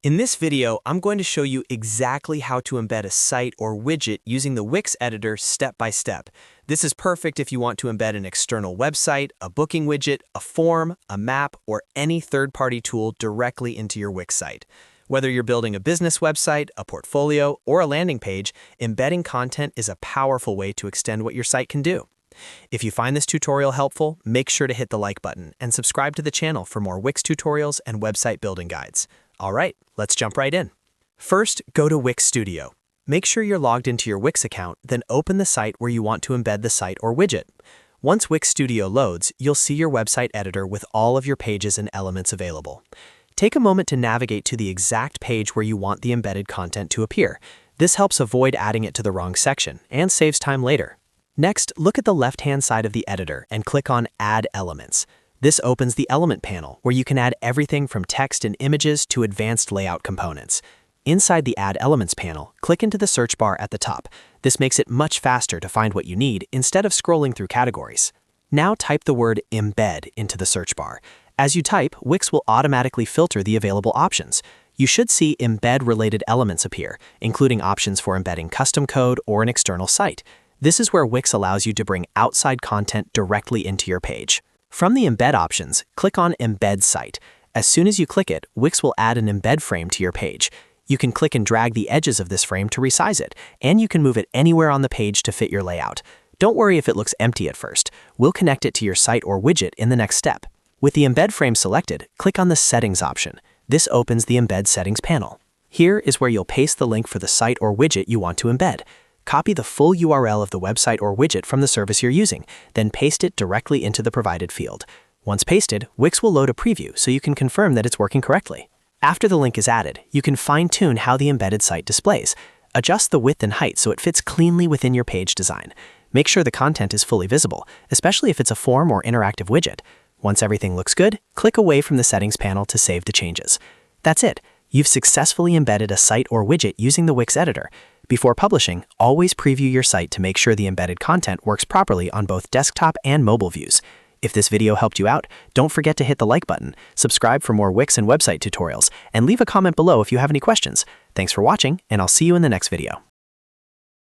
In this video, I'm going to show you exactly how to embed a site or widget using the Wix Editor step by step. This is perfect if you want to embed an external website, a booking widget, a form, a map, or any third-party tool directly into your Wix site. Whether you're building a business website, a portfolio, or a landing page, embedding content is a powerful way to extend what your site can do. If you find this tutorial helpful, make sure to hit the like button and subscribe to the channel for more Wix tutorials and website building guides. All right, let's jump right in. First, go to Wix Studio. Make sure you're logged into your Wix account, then open the site where you want to embed the site or widget. Once Wix Studio loads, you'll see your website editor with all of your pages and elements available. Take a moment to navigate to the exact page where you want the embedded content to appear. This helps avoid adding it to the wrong section and saves time later. Next, look at the left-hand side of the editor and click on Add Elements. This opens the Element panel, where you can add everything from text and images to advanced layout components. Inside the Add Elements panel, click into the search bar at the top. This makes it much faster to find what you need instead of scrolling through categories. Now type the word Embed into the search bar. As you type, Wix will automatically filter the available options. You should see embed-related elements appear, including options for embedding custom code or an external site. This is where Wix allows you to bring outside content directly into your page. From the Embed options, click on Embed Site. As soon as you click it, Wix will add an embed frame to your page. You can click and drag the edges of this frame to resize it, and you can move it anywhere on the page to fit your layout. Don't worry if it looks empty at first. We'll connect it to your site or widget in the next step. With the embed frame selected, click on the Settings option. This opens the Embed Settings panel. Here is where you'll paste the link for the site or widget you want to embed. Copy the full URL of the website or widget from the service you're using, then paste it directly into the provided field. Once pasted, Wix will load a preview so you can confirm that it's working correctly. After the link is added, you can fine-tune how the embedded site displays. Adjust the width and height so it fits cleanly within your page design. Make sure the content is fully visible, especially if it's a form or interactive widget. Once everything looks good, click away from the Settings panel to save the changes. That's it. You've successfully embedded a site or widget using the Wix Editor. Before publishing, always preview your site to make sure the embedded content works properly on both desktop and mobile views. If this video helped you out, don't forget to hit the like button, subscribe for more Wix and website tutorials, and leave a comment below if you have any questions. Thanks for watching, and I'll see you in the next video.